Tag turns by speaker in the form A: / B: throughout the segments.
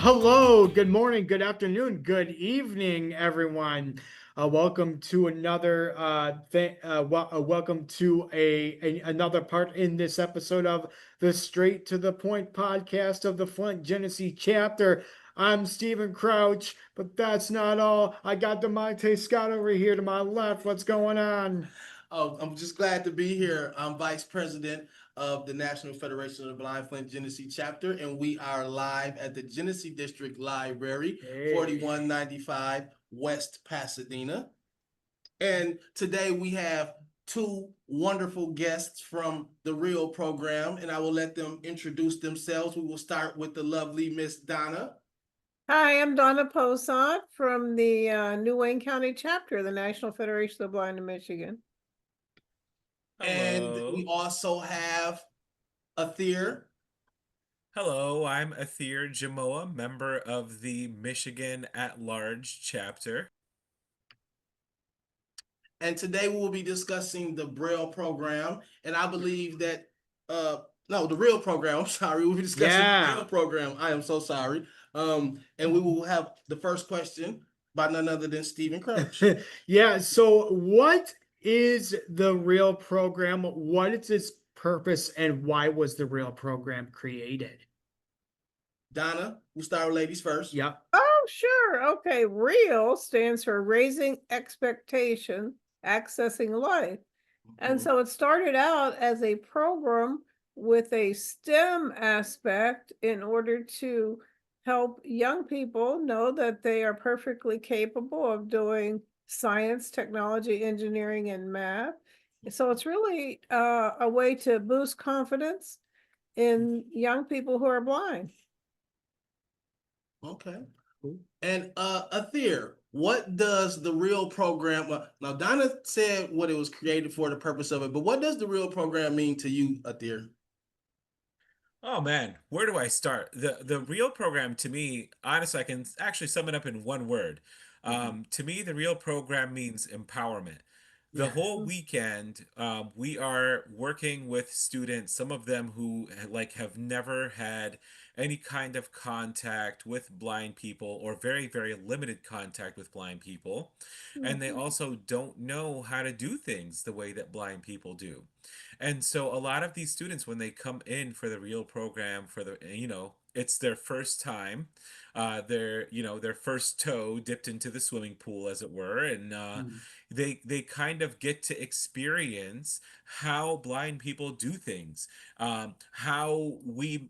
A: Hello, good morning, good afternoon, good evening, everyone. Welcome to another welcome to another part in this episode of the Straight to the Point podcast of the Flint Genesee chapter. I'm Stephen Crouch, but that's not all. I got Damontea Scott over here to my left. What's going on?
B: Oh, I'm just glad to be here. I'm Vice President of the National Federation of the Blind Flint Genesee chapter, and we are live at the Genesee District Library,
A: Hey.
B: 4195 West Pasadena. And today we have two wonderful guests from the R.E.A.L program, and I will let them introduce themselves. We will start with the lovely Miss Donna.
C: Hi, I'm Donna Posont from the New Wayne County chapter of the National Federation of the Blind in Michigan.
B: And
D: Hello.
B: we also have Ather.
D: Hello, I'm Ather Jammoa, member of the Michigan at-large chapter.
B: And today we will be discussing the R.E.A.L program. And I believe that, the R.E.A.L program, I'm sorry. We'll be discussing the R.E.A.L program. I am so sorry. And we will have the first question by none other than Stephen Crouch.
A: Yeah, so what is the R.E.A.L program? What is its purpose and why was the R.E.A.L program created?
B: Donna, we'll start with ladies first.
A: Yep.
C: Oh, sure. Okay. R.E.A.L stands for Raising Expectation, Accessing Life. And so it started out as a program with a STEM aspect in order to help young people know that they are perfectly capable of doing science, technology, engineering, and math. So it's really a way to boost confidence in young people who are blind.
B: Okay. And Ather, what does the R.E.A.L program, now Donna said what it was created for, the purpose of it, but what does the R.E.A.L program mean to you, Ather?
D: Oh man, where do I start? The R.E.A.L program to me, honestly, I can actually sum it up in one word. To me, the R.E.A.L program means empowerment. The whole weekend, we are working with students, some of them who have never had any kind of contact with blind people or very, very limited contact with blind people. And they also don't know how to do things the way that blind people do. And so a lot of these students, when they come in for the R.E.A.L program, it's their first time, their first toe dipped into the swimming pool, as it were, and they kind of get to experience how blind people do things, how we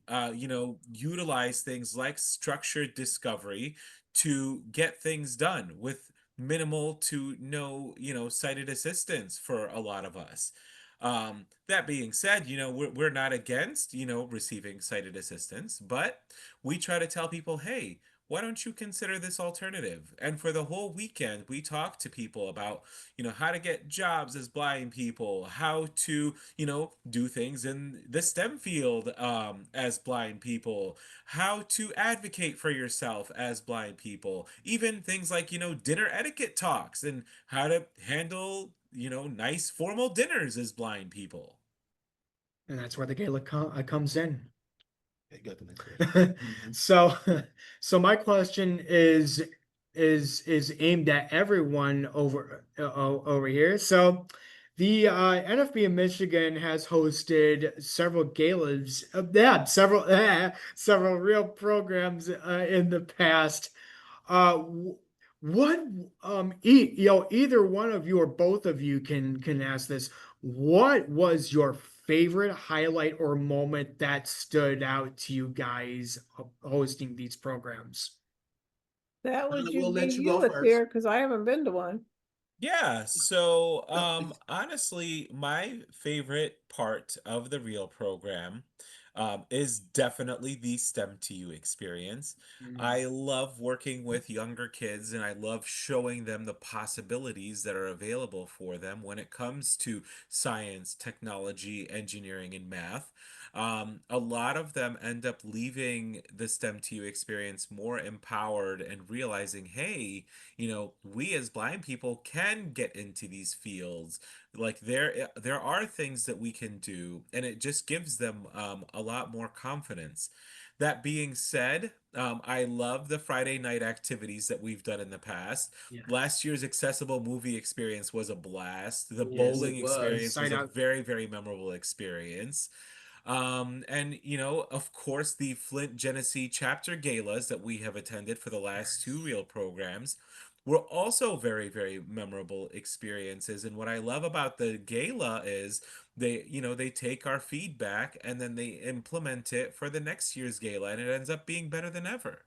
D: utilize things like structured discovery to get things done with minimal to no sighted assistance for a lot of us. That being said, we're not against, receiving sighted assistance, but we try to tell people, hey, why don't you consider this alternative? And for the whole weekend, we talk to people about, how to get jobs as blind people, how to, do things in the STEM field as blind people, how to advocate for yourself as blind people, even things like, dinner etiquette talks and how to handle nice formal dinners as blind people.
A: And that's where the gala comes in.
B: Okay, go to the next question.
A: So my question is aimed at everyone over here. So the NFB in Michigan has hosted several galas, several real programs in the past. What either one of you or both of you can ask this. What was your favorite highlight or moment that stood out to you guys hosting these programs?
C: That would
B: We'll
C: be
B: let you
C: you
B: go
C: with
B: first.
C: here because I haven't been to one.
D: Yeah, so honestly, my favorite part of the R.E.A.L program is definitely the STEM to You experience. I love working with younger kids and I love showing them the possibilities that are available for them when it comes to science, technology, engineering, and math. A lot of them end up leaving the STEM to You experience more empowered and realizing, hey, we as blind people can get into these fields. Like there are things that we can do, and it just gives them a lot more confidence. That being said, I love the Friday night activities that we've done in the past.
A: Yes.
D: Last year's accessible movie experience was a blast. The
B: Yes,
D: bowling
B: it was.
D: experience was
A: Inside
D: a
A: Out.
D: very, very memorable experience. And of course, the Flint Genesee chapter galas that we have attended for the last two Real programs were also very, very memorable experiences. And what I love about the gala is they take our feedback and then they implement it for the next year's gala, and it ends up being better than ever.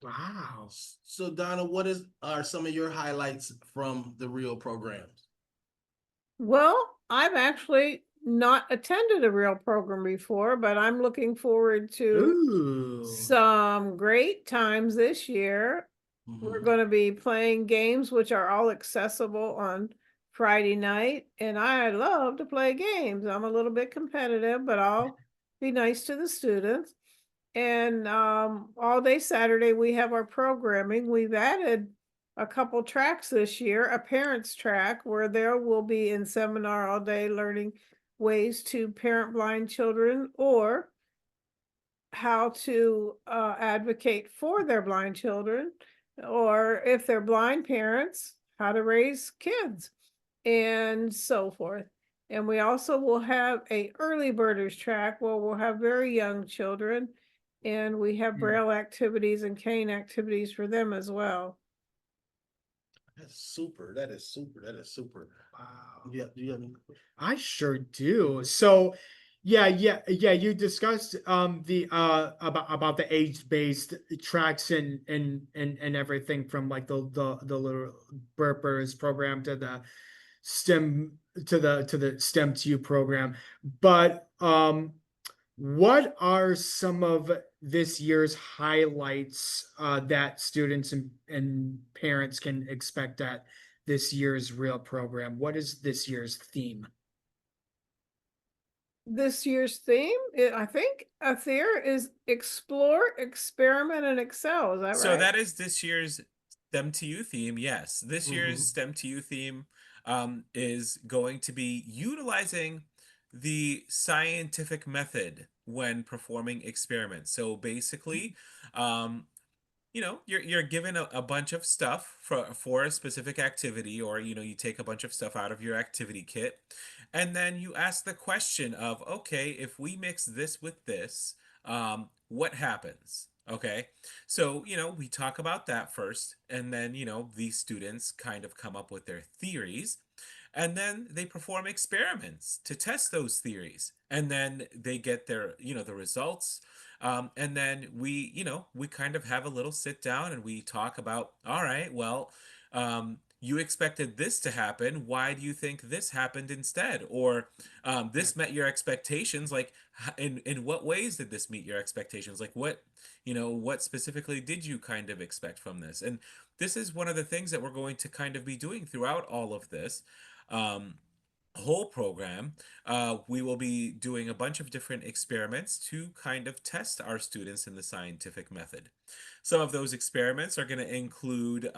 A: Wow.
B: So Donna, are some of your highlights from the Real programs?
C: Well, I've actually not attended a real program before, but I'm looking forward to
A: Ooh.
C: some great times this year. We're
B: Mhm.
C: going to be playing games which are all accessible on Friday night, and I love to play games. I'm a little bit competitive, but I'll be nice to the students. And all day Saturday we have our programming. We've added a couple tracks this year, a parents track where there will be in seminar all day learning ways to parent blind children or how to advocate for their blind children, or if they're blind parents, how to raise kids and so forth. And we also will have a early birders track where we'll have very young children, and we have Braille activities and cane activities for them as well.
B: That's super. That is super. That is super.
A: Wow.
B: Yeah. Do you have any?
A: I sure do. So, yeah. You discussed the about the age-based tracks and everything from like the little burpers program to the STEM to the STEM to You program. But what are some of this year's highlights that students and parents can expect at this year's Real program? What is this year's theme?
C: This year's theme, I think, Ather is explore, experiment, and excel. Is that
D: So
C: right?
D: that is this year's STEM to You theme. Yes, this year's
B: Mhm.
D: STEM to You theme is going to be utilizing the scientific method when performing experiments. So basically, um, you're given a bunch of stuff for a specific activity, or you take a bunch of stuff out of your activity kit, and then you ask the question of, okay, if we mix this with this, what happens? Okay, so we talk about that first, and then these students kind of come up with their theories, and then they perform experiments to test those theories, and then they get their the results. And then we kind of have a little sit down and we talk about, all right, well, you expected this to happen. Why do you think this happened instead? Or this met your expectations. Like, in what ways did this meet your expectations? Like, what specifically did you kind of expect from this? And this is one of the things that we're going to kind of be doing throughout all of this. Um, whole program. We will be doing a bunch of different experiments to kind of test our students in the scientific method. Some of those experiments are going to include,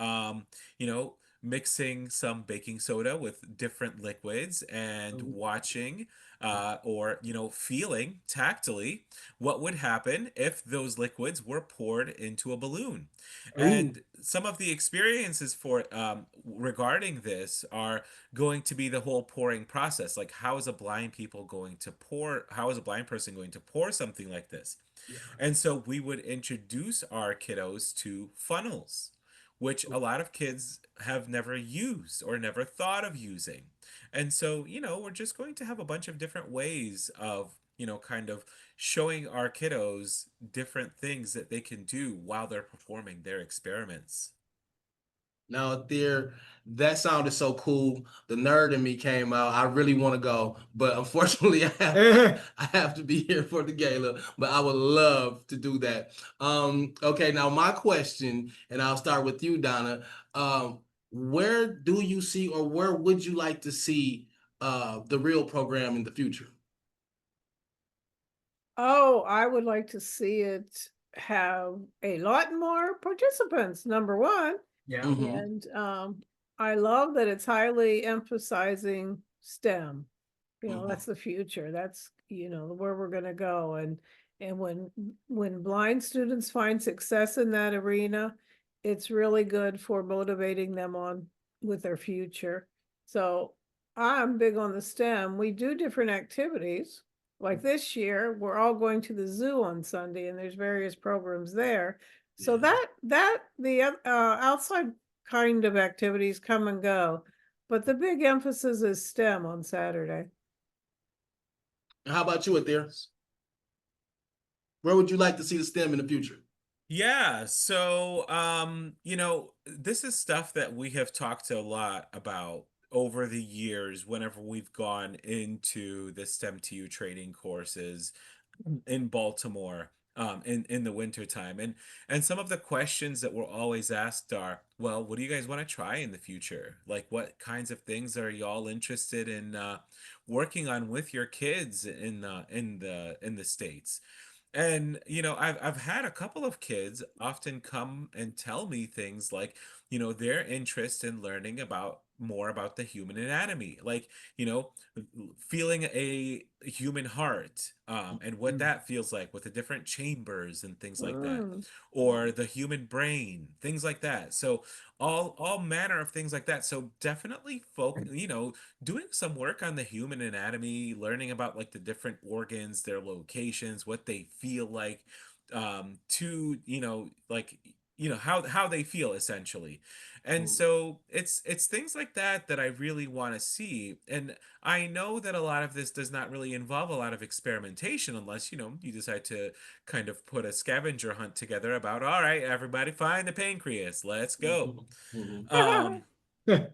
D: mixing some baking soda with different liquids and
A: Oh,
D: watching or feeling tactily what would happen if those liquids were poured into a balloon.
A: ooh,
D: And some of the experiences for regarding this are going to be the whole pouring process. Like, how is a blind person going to pour something like this?
A: yeah.
D: And so we would introduce our kiddos to funnels, which a lot of kids have never used or never thought of using. And so, we're just going to have a bunch of different ways of, kind of showing our kiddos different things that they can do while they're performing their experiments.
B: Now, there, that sounded so cool. The nerd in me came out. I really want to go, but unfortunately, I have to be here for the gala. But I would love to do that. Okay, now my question, and I'll start with you, Donna. Where do you see, or where would you like to see the Real program in the future?
C: Oh, I would like to see it have a lot more participants, number one.
A: Yeah.
B: Mm-hmm.
C: And I love that it's highly emphasizing STEM.
B: Mm-hmm.
C: That's the future. That's, where we're going to go. And when blind students find success in that arena, it's really good for motivating them on with their future. So I'm big on the STEM. We do different activities. Like this year, we're all going to the zoo on Sunday, and there's various programs there. So
B: Yeah.
C: the outside kind of activities come and go, but the big emphasis is STEM on Saturday.
B: How about you, Ather? Where would you like to see the STEM in the future?
D: Yeah, so this is stuff that we have talked a lot about over the years whenever we've gone into the STEM TU training courses in Baltimore in the winter time. And some of the questions that we're always asked are, well, what do you guys want to try in the future? Like what kinds of things are y'all interested in working on with your kids in the States? And I've had a couple of kids often come and tell me things like, their interest in learning about more about the human anatomy, like, feeling a human heart, and what
A: Mm.
D: that feels like with the different chambers and things like that,
C: Mm.
D: or the human brain, things like that. So all manner of things like that. So definitely doing some work on the human anatomy, learning about like the different organs, their locations, what they feel like, to like how they feel essentially. And
B: Mm.
D: so it's things like that that I really want to see. And I know that a lot of this does not really involve a lot of experimentation unless you decide to kind of put a scavenger hunt together about, all right, everybody find the pancreas, let's go.
B: Mhm. Mhm.
D: um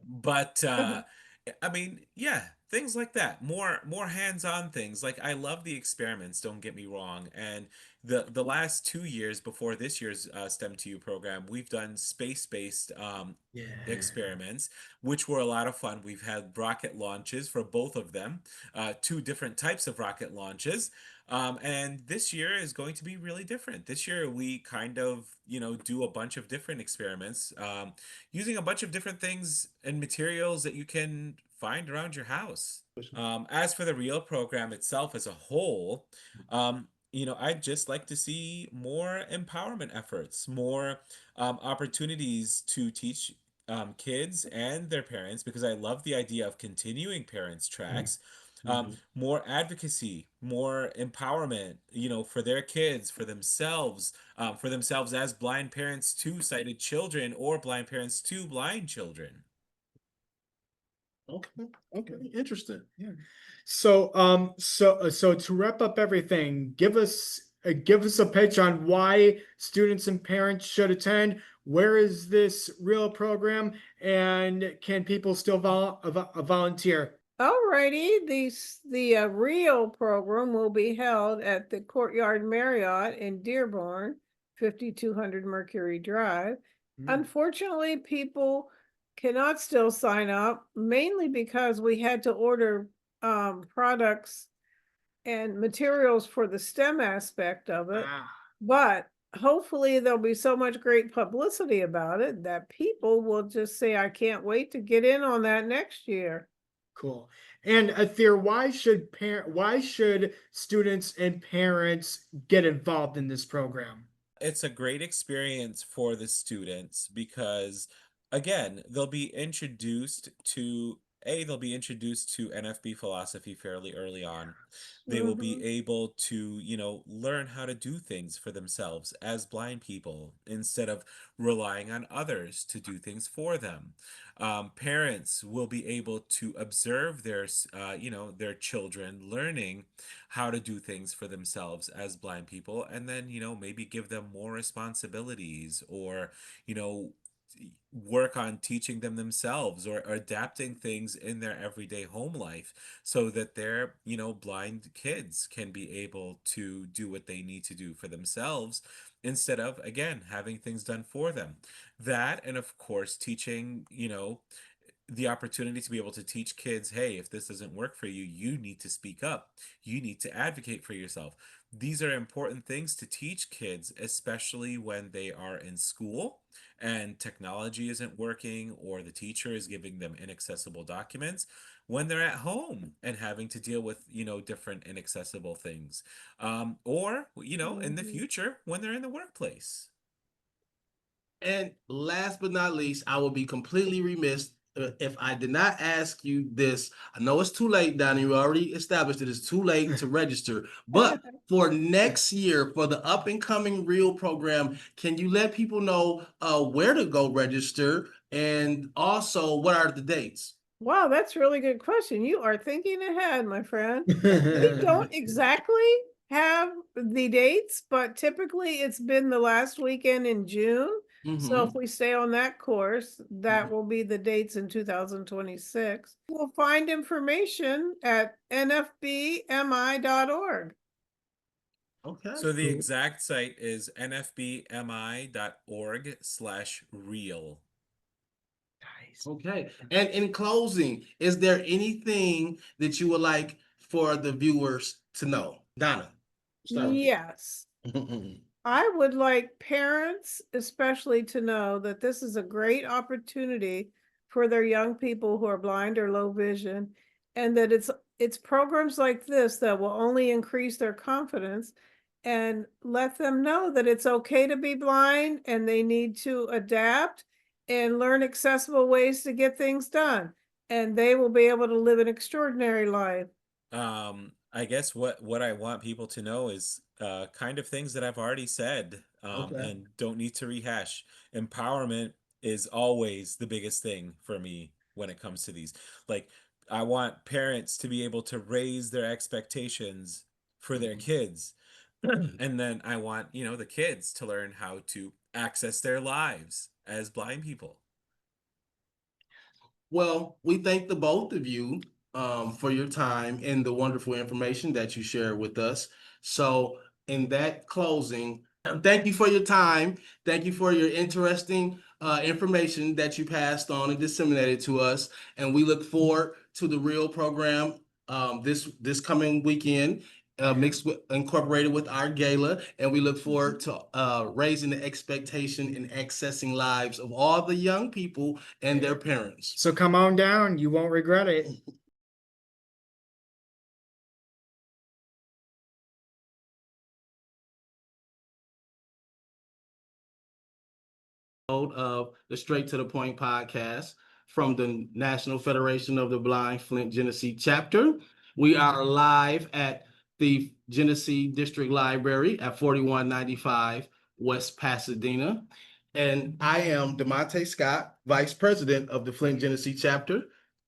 D: but I mean, yeah, things like that. More hands-on things. Like I love the experiments, don't get me wrong. And the last 2 years before this year's STEM to You program, we've done space-based
B: Yeah.
D: experiments, which were a lot of fun. We've had rocket launches for both of them, two different types of rocket launches. And this year is going to be really different. This year we kind of, do a bunch of different experiments. Using a bunch of different things and materials that you can find around your house. As for the REAL program itself as a whole, I'd just like to see more empowerment efforts, more opportunities to teach kids and their parents, because I love the idea of continuing parents' tracks.
B: Mhm.
D: More advocacy, more empowerment, for their kids, for themselves as blind parents to sighted children or blind parents to blind children.
B: Okay. Okay. Interesting.
A: Yeah. So to wrap up everything, give us a pitch on why students and parents should attend. Where is this real program, and can people still volunteer?
C: Alrighty, the R.E.A.L program will be held at the Courtyard Marriott in Dearborn, 5200 Mercury Drive.
A: Mm.
C: Unfortunately, people cannot still sign up, mainly because we had to order products and materials for the STEM aspect of it.
A: Ah,
C: But hopefully there'll be so much great publicity about it that people will just say, I can't wait to get in on that next year.
A: cool. And Athir, why should students and parents get involved in this program?
D: It's a great experience for the students because, again, they'll be introduced to NFB philosophy fairly early on. They will be
C: Mhm.
D: able to, learn how to do things for themselves as blind people instead of relying on others to do things for them. Parents will be able to observe their children learning how to do things for themselves as blind people, and then maybe give them more responsibilities, or you know work on teaching them themselves, or adapting things in their everyday home life so that their blind kids can be able to do what they need to do for themselves instead of, again, having things done for them. That, and of course teaching the opportunity to be able to teach kids, hey, if this doesn't work for you, you need to speak up. You need to advocate for yourself. These are important things to teach kids, especially when they are in school and technology isn't working or the teacher is giving them inaccessible documents, when they're at home and having to deal with, different inaccessible things. Or, in the future when they're in the workplace.
B: And last but not least, I will be completely remiss if I did not ask you this. I know it's too late, Donna. You already established that it's too late to register. But for next year, for the up and coming R.E.A.L program, can you let people know where to go register and also what are the dates?
C: Wow, that's a really good question. You are thinking ahead, my friend. We don't exactly have the dates, but typically it's been the last weekend in June. So if we stay on that course, that will be the dates in 2026. We'll find information at nfbmi.org.
B: Okay.
D: So the exact site is nfbmi.org/real.
B: Okay. And in closing, is there anything that you would like for the viewers to know? Donna, start with you.
C: Yes. I would like parents especially to know that this is a great opportunity for their young people who are blind or low vision, and that it's programs like this that will only increase their confidence and let them know that it's okay to be blind and they need to adapt and learn accessible ways to get things done, and they will be able to live an extraordinary life.
D: I guess what I want people to know is kind of things that I've already said,
B: Okay.
D: and don't need to rehash. Empowerment is always the biggest thing for me when it comes to these. Like, I want parents to be able to raise their expectations for their kids. And then I want, the kids to learn how to access their lives as blind people.
B: Well, we thank the both of you for your time and the wonderful information that you shared with us. So, in that closing, thank you for your time. Thank you for your interesting information that you passed on and disseminated to us. And we look forward to the R.E.A.L program this coming weekend. Incorporated with our gala, and we look forward to raising the expectation and accessing lives of all the young people and their parents.
A: So come on down, you won't regret it.
B: Of the Straight to the Point podcast from the National Federation of the Blind Flint Genesee chapter. We are live at the Genesee District Library at 4195 West Pasadena. And I am Damontea Scott, Vice President of the Flint Genesee chapter.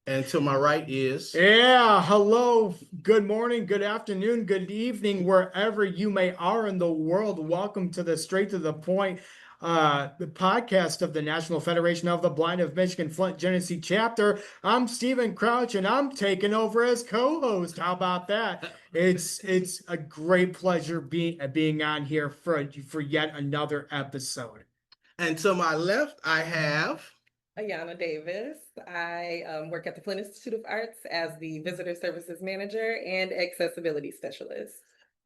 B: And to my right is...
A: Yeah, hello, good morning, good afternoon, good evening, wherever you may are in the world. Welcome to the Straight to the Point, the podcast of the National Federation of the Blind of Michigan Flint Genesee chapter. I'm Stephen Crouch, and I'm taking over as co-host. How about that? It's a great pleasure being on here for yet another episode.
B: And to my left, I have...
E: Ayanna Davis. I work at the Flint Institute of Arts as the Visitor Services Manager and Accessibility Specialist.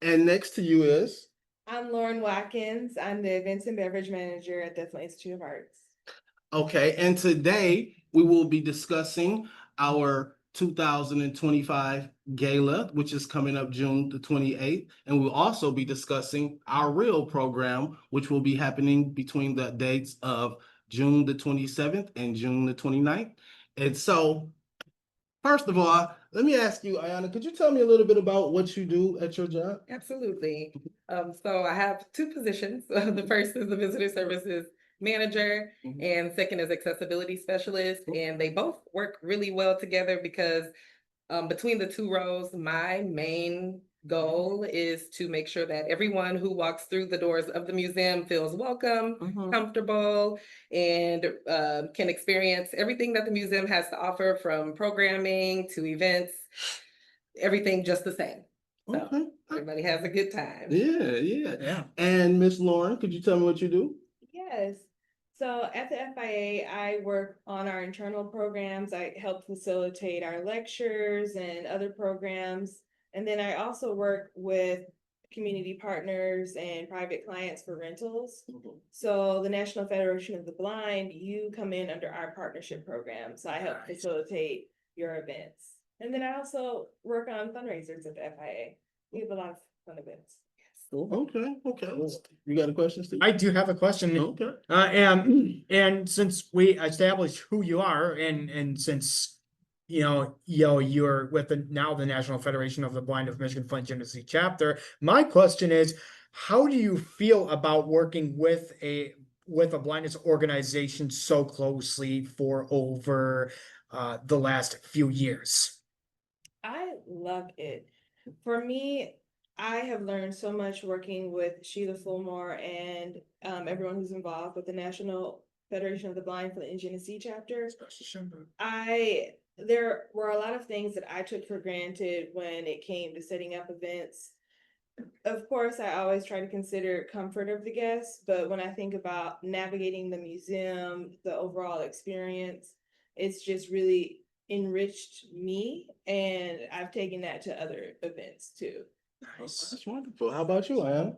B: And next to you is...
F: I'm Lauren Watkins. I'm the Events and Beverage Manager at the Flint Institute of Arts.
B: Okay, and today we will be discussing our 2025 Gala, which is coming up June the 28th. And we'll also be discussing our R.E.A.L program, which will be happening between the dates of June the 27th and June the 29th. And so, first of all, let me ask you, Ayanna, could you tell me a little bit about what you do at your job?
E: Absolutely. So I have two positions. The first is the Visitor Services Manager, and second is Accessibility Specialist. And they both work really well together because between the two roles, my main goal is to make sure that everyone who walks through the doors of the museum feels welcome, comfortable, and can experience everything that the museum has to offer, from programming to events, everything just the same. So
B: Okay.
E: everybody has a good time.
B: Yeah. And Miss Lauren, could you tell me what you do?
F: Yes. So at the FIA, I work on our internal programs. I help facilitate our lectures and other programs. And then I also work with community partners and private clients for rentals. So the National Federation of the Blind, you come in under our partnership program. So I help facilitate your events. And then I also work on fundraisers at the FIA. We have a lot of fun events.
B: Okay, okay. You got a question, Steve?
A: I do have a question.
B: Okay.
A: And since we established who you are, and since you're with now the National Federation of the Blind of Michigan Flint Genesee chapter, my question is, how do you feel about working with a blindness organization so closely for over the last few years?
F: I love it. For me, I have learned so much working with Sheila Fulmore and everyone who's involved with the National Federation of the Blind Flint and Genesee chapter. There were a lot of things that I took for granted when it came to setting up events. Of course, I always try to consider comfort of the guests, but when I think about navigating the museum, the overall experience, it's just really enriched me, and I've taken that to other events too.
A: Nice.
B: That's wonderful. How about you, Ayanna?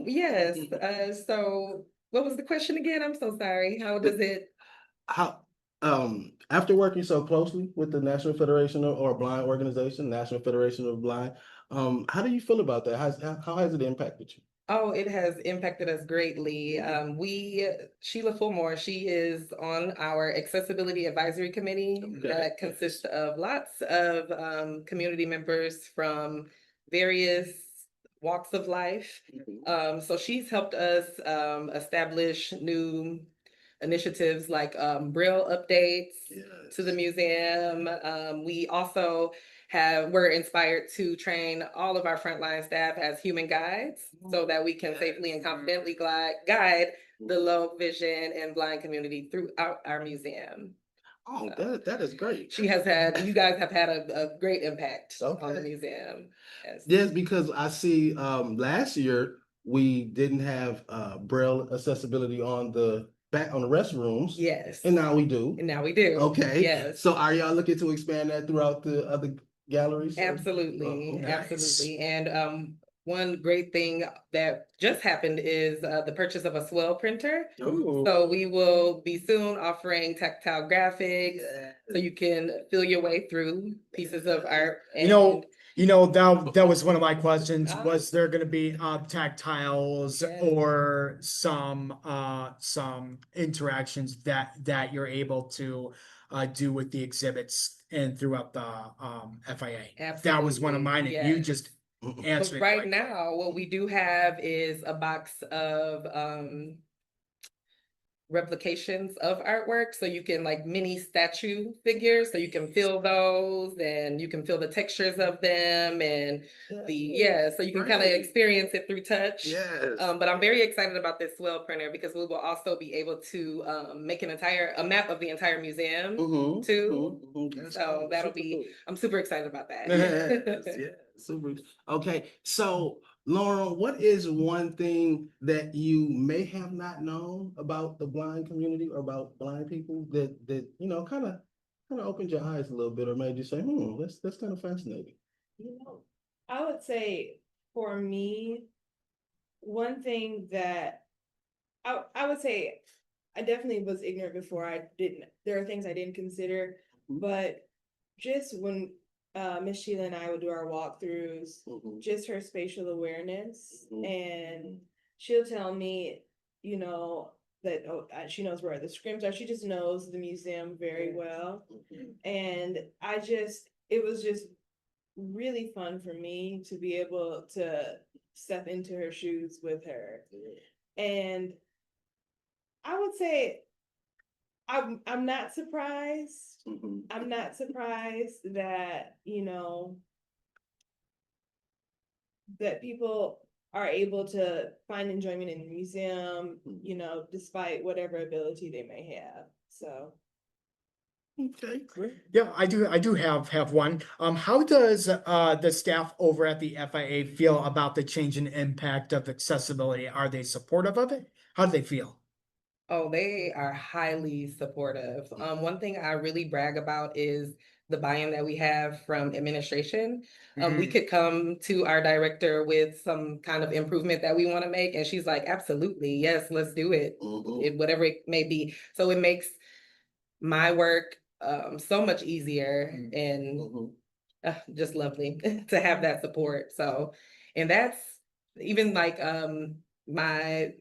E: Yes, so what was the question again? I'm so sorry. How does it?
B: How after working so closely with the National Federation or Blind organization, National Federation of Blind, how do you feel about that? How has it impacted you?
E: Oh, it has impacted us greatly. Sheila Fulmore, she is on our Accessibility Advisory Committee that consists of lots of community members from various walks of life. So she's helped us establish new initiatives like B.R.E.A.L updates to the museum. We also we're inspired to train all of our frontline staff as human guides so that we can safely and confidently guide the low vision and blind community throughout our museum.
B: Oh, that is great.
E: You guys have had a great impact on the museum.
B: Yes, because I see last year we didn't have B.R.E.L accessibility on the restrooms.
E: Yes.
B: And now we do. Okay.
E: Yes.
B: So are y'all looking to expand that throughout the other galleries?
E: Absolutely.
B: Oh,
E: Absolutely. And one great thing that just happened is the purchase of a swell printer.
B: Ooh.
E: So we will be soon offering tactile graphics so you can feel your way through pieces of art.
A: That was one of my questions. Was there going to be tactiles or some interactions that you're able to do with the exhibits and throughout the FIA?
E: Absolutely.
A: That was one of mine, and you just answered it.
E: Right now, what we do have is a box of replications of artwork, so you can like mini statue figures, so you can feel those and you can feel the textures of them and so you can kind of experience it through touch. But I'm very excited about this swell printer because we will also be able to make a map of the entire museum too. So that'll be I'm super excited about that.
B: Super. Okay, so Lauren, what is one thing that you may have not known about the blind community or about blind people that kind of opened your eyes a little bit or made you say, that's kind of fascinating?
F: I would say for me, one thing that I would say I definitely was ignorant before. There are things I didn't consider, but just when Miss Sheila and I would do our walkthroughs, just her spatial awareness, and she'll tell me, that she knows where the scrims are. She just knows the museum very well, and it was just really fun for me to be able to step into her shoes with her, and I would say I'm not surprised. I'm not surprised that, that people are able to find enjoyment in the museum, despite whatever ability they may have. So.
B: Okay, great.
A: Yeah, I do have one. How does the staff over at the FIA feel about the change in impact of accessibility? Are they supportive of it? How do they feel?
E: Oh, they are highly supportive. One thing I really brag about is the buy-in that we have from administration. We could come to our director with some kind of improvement that we want to make, and she's like, absolutely, yes, let's do it. Whatever it may be. So it makes my work so much easier and just lovely to have that support. So, and that's even like my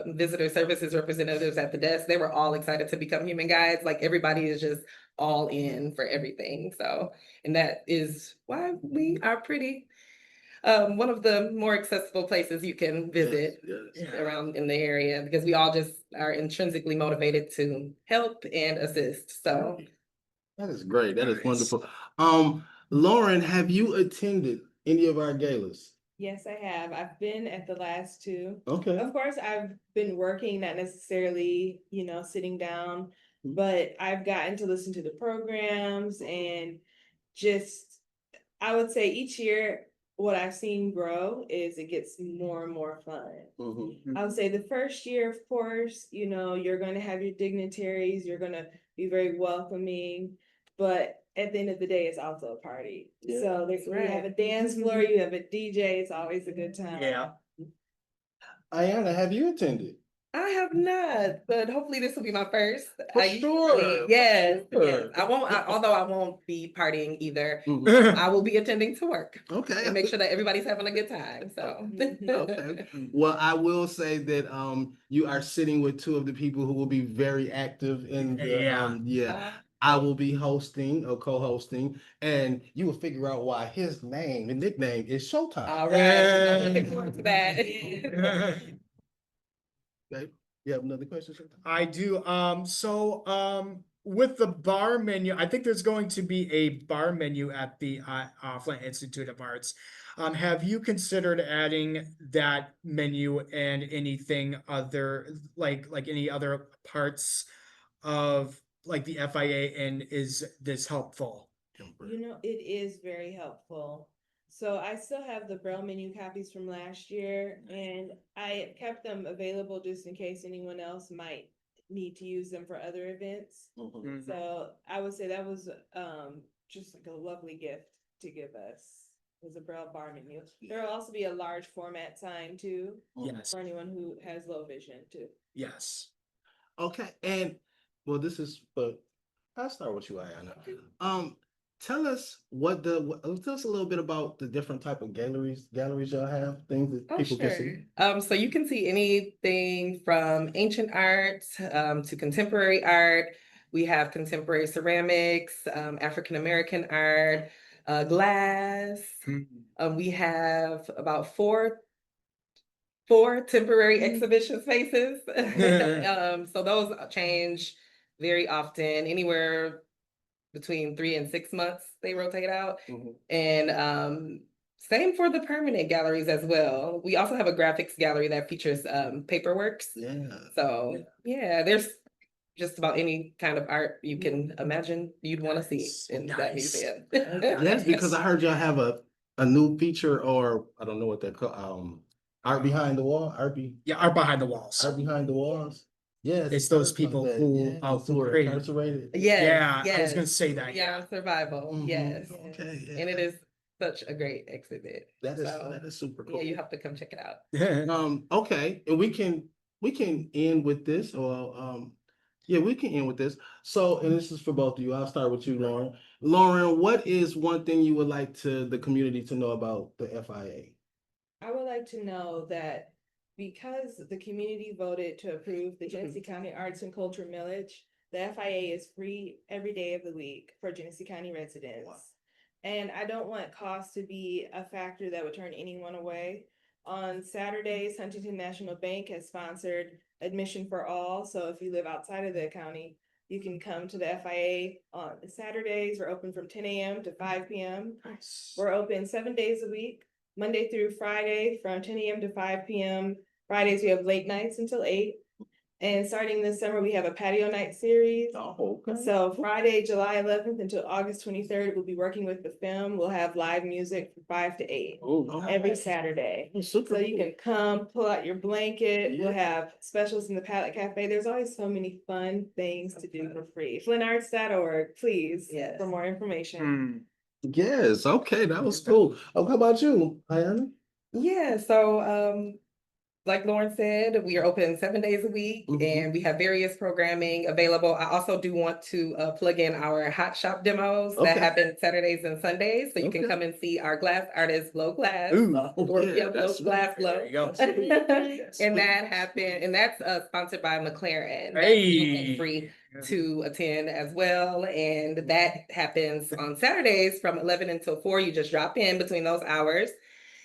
E: visitor services representatives at the desk, they were all excited to become human guides. Like everybody is just all in for everything. So, and that is why we are pretty one of the more accessible places you can visit around in the area, because we all just are intrinsically motivated to help and assist. So
B: that is great. That is wonderful. Lauren, have you attended any of our galas?
F: Yes, I have. I've been at the last two.
B: Okay.
F: Of course, I've been working, not necessarily, sitting down, but I've gotten to listen to the programs and just, I would say each year, what I've seen grow is it gets more and more fun. I would say the first year, of course, you're going to have your dignitaries, you're going to be very welcoming, but at the end of the day, it's also a party.
B: Yeah.
F: So we have a dance floor, you have a DJ, it's always a good time.
A: Yeah.
B: Ayanna, have you attended?
E: I have not, but hopefully this will be my first.
B: For sure.
E: Yes,
B: For
E: yes.
B: sure.
E: I won't, although I won't be partying either. I will be attending to work
B: Okay.
E: and make sure that everybody's having a good time. So.
B: Okay. Well, I will say that you are sitting with two of the people who will be very active in the I will be hosting or co-hosting, and you will figure out why his name and nickname is Showtime.
E: All right. I'm looking forward to that.
B: Okay. You have another question, Showtime?
A: I do. With the bar menu, I think there's going to be a bar menu at the Flint Institute of Arts. Have you considered adding that menu and anything other like any other parts of like the FIA, and is this helpful?
F: It is very helpful. So I still have the Braille menu copies from last year, and I kept them available just in case anyone else might need to use them for other events. So I would say that was just like a lovely gift to give us, was a Braille bar menu. There will also be a large format sign too,
A: Yes.
F: for anyone who has low vision too.
A: Yes.
B: Okay, and well, but I'll start with you, Ayanna. Tell us tell us a little bit about the different type of galleries y'all have, things that people can see.
E: So you can see anything from ancient art to contemporary art. We have contemporary ceramics, African American art, glass. We have about four temporary exhibition spaces. So those change very often, anywhere between 3 and 6 months, they rotate out. And same for the permanent galleries as well. We also have a graphics gallery that features paperworks. So there's just about any kind of art you can imagine you'd want to see in that museum.
B: Yes, because I heard y'all have a new feature, or I don't know what they're called, art behind the wall, art
A: behind the walls.
B: Art behind the walls. Yes,
A: It's those people who
B: are
A: created.
B: incarcerated.
A: I was gonna say that.
E: Yeah, survival. Yes.
B: Okay.
E: And it is such a great exhibit.
B: That is super cool.
E: Yeah, you have to come check it out.
B: Okay, and we can end with this, or we can end with this. So, and this is for both of you. I'll start with you, Lauren. Lauren, what is one thing you would like the community to know about the FIA?
F: I would like to know that because the community voted to approve the Genesee County Arts and Culture Millage, the FIA is free every day of the week for Genesee County residents. Wow. And I don't want cost to be a factor that would turn anyone away. On Saturdays, Huntington National Bank has sponsored admission for all. So if you live outside of the county, you can come to the FIA on Saturdays. We're open from 10 a.m. to 5 p.m. Nice. We're open 7 days a week, Monday through Friday from 10 a.m. to 5 p.m. Fridays, we have late nights until 8. And starting this summer, we have a patio night series.
B: Oh, okay.
F: So Friday, July 11th until August 23rd, we'll be working with the film. We'll have live music from 5 to 8
B: Oh,
F: every Saturday.
B: super
F: So you
B: cool.
F: can come, pull out your blanket. We'll
B: Yeah.
F: have specials in the Palette Cafe. There's always so many fun things to do for free. FlintArts.org, please,
E: Yes.
F: for more information.
A: Mm.
B: Yes, okay, that was cool. Oh, how about you, Ayanna?
E: Yeah, so like Lauren said, we are open 7 days a week
B: Mhm.
E: and we have various programming available. I also do want to plug in our hot shop demos that
B: Okay.
E: happen Saturdays and Sundays. So you can
B: Okay.
E: come and see our glass artists blow glass.
A: Ooh.
E: Or,
B: Yeah,
E: yeah, blow
B: that's
E: glass blow.
A: There you go.
E: And that happened, and that's sponsored by McLaren. That's
A: Hey.
E: free to attend as well. And that happens on Saturdays from 11 until 4. You just drop in between those hours,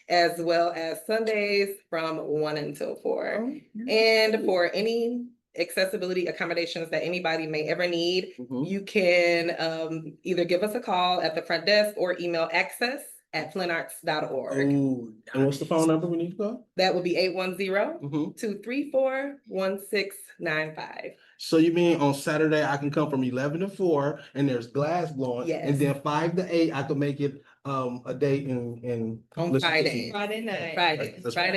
E: as well as Sundays from 1 until 4. And for any accessibility accommodations that anybody may ever need,
B: Mhm.
E: you can either give us a call at the front desk or email access@flintarts.org.
B: Oh, and what's the phone number we need to call?
E: That would be 810
B: Mhm.
E: 234-1695.
B: So you mean on Saturday I can come from 11 to 4 and there's glass blowing,
E: Yes.
B: and then 5 to 8 I can make it a day in
E: On
B: listen to
E: Friday.
B: some-
F: Friday night.
E: Friday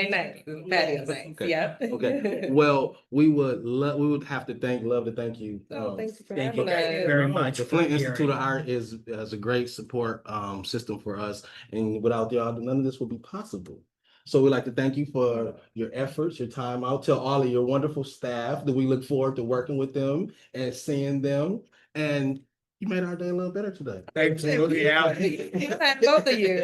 E: night, patio night.
B: Okay.
E: Yep.
B: Okay. Well, we would have to love to thank you.
E: Oh, thank you for
A: Thank you
E: having
A: guys
E: us.
A: very much.
B: The
A: for
B: Flint Institute of
A: appearing.
B: Art has a great support system for us, and without y'all, none of this would be possible. So we'd like to thank you for your efforts, your time. I'll tell all of your wonderful staff that we look forward to working with them and seeing them. And you made our day a little better today.
A: Thanks, yeah.
E: Both of you.